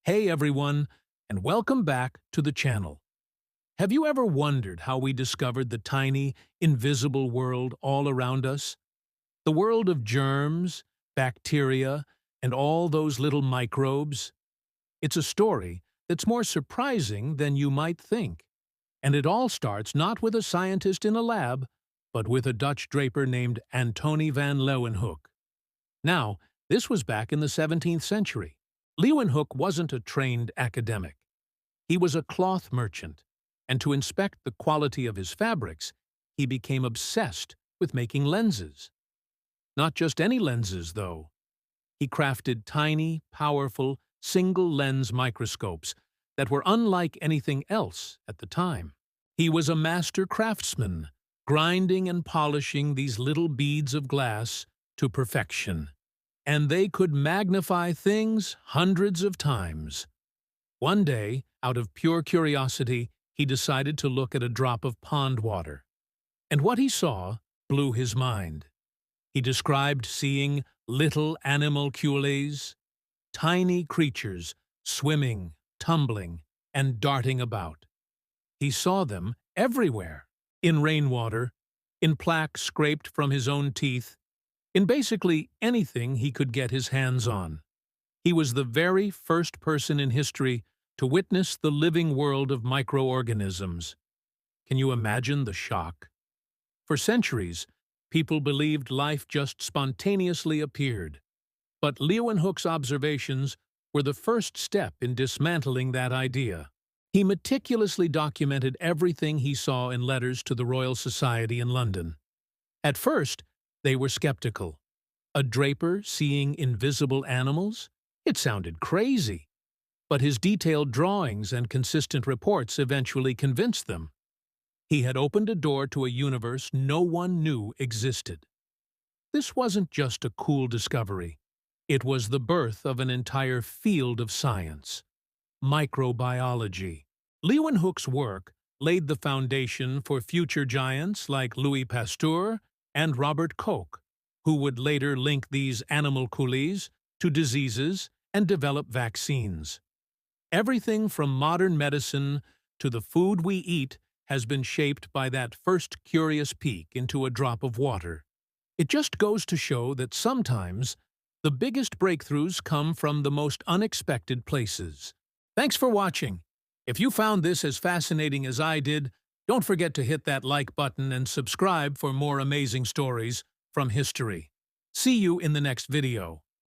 Hey everyone, and welcome back to the channel. Have you ever wondered how we discovered the tiny, invisible world all around us? The world of germs, bacteria, and all those little microbes? It's a story that's more surprising than you might think. And it all starts not with a scientist in a lab, but with a Dutch draper named Antony van Leeuwenhoek. Now, this was back in the 17th century. Leeuwenhoek wasn't a trained academic. He was a cloth merchant, and to inspect the quality of his fabrics, he became obsessed with making lenses. Not just any lenses, though. He crafted tiny, powerful, single-lens microscopes that were unlike anything else at the time. He was a master craftsman, grinding and polishing these little beads of glass to perfection. And they could magnify things hundreds of times. One day, out of pure curiosity, he decided to look at a drop of pond water. And what he saw blew his mind. He described seeing little animalcules, tiny creatures swimming, tumbling, and darting about. He saw them everywhere, in rainwater, in plaque scraped from his own teeth, in basically anything he could get his hands on. He was the very first person in history to witness the living world of microorganisms. Can you imagine the shock? For centuries, people believed life just spontaneously appeared. But Leeuwenhoek's observations were the first step in dismantling that idea. He meticulously documented everything he saw in letters to the Royal Society in London. At first, they were skeptical. A draper seeing invisible animals? It sounded crazy. But his detailed drawings and consistent reports eventually convinced them. He had opened a door to a universe no one knew existed. This wasn't just a cool discovery. It was the birth of an entire field of science, microbiology. Leeuwenhoek's work laid the foundation for future giants like Louis Pasteur and Robert Koch, who would later link these animalcules to diseases and develop vaccines. Everything from modern medicine to the food we eat has been shaped by that first curious peek into a drop of water. It just goes to show that sometimes the biggest breakthroughs come from the most unexpected places. Thanks for watching. If you found this as fascinating as I did, don't forget to hit that like button and subscribe for more amazing stories from history. See you in the next video.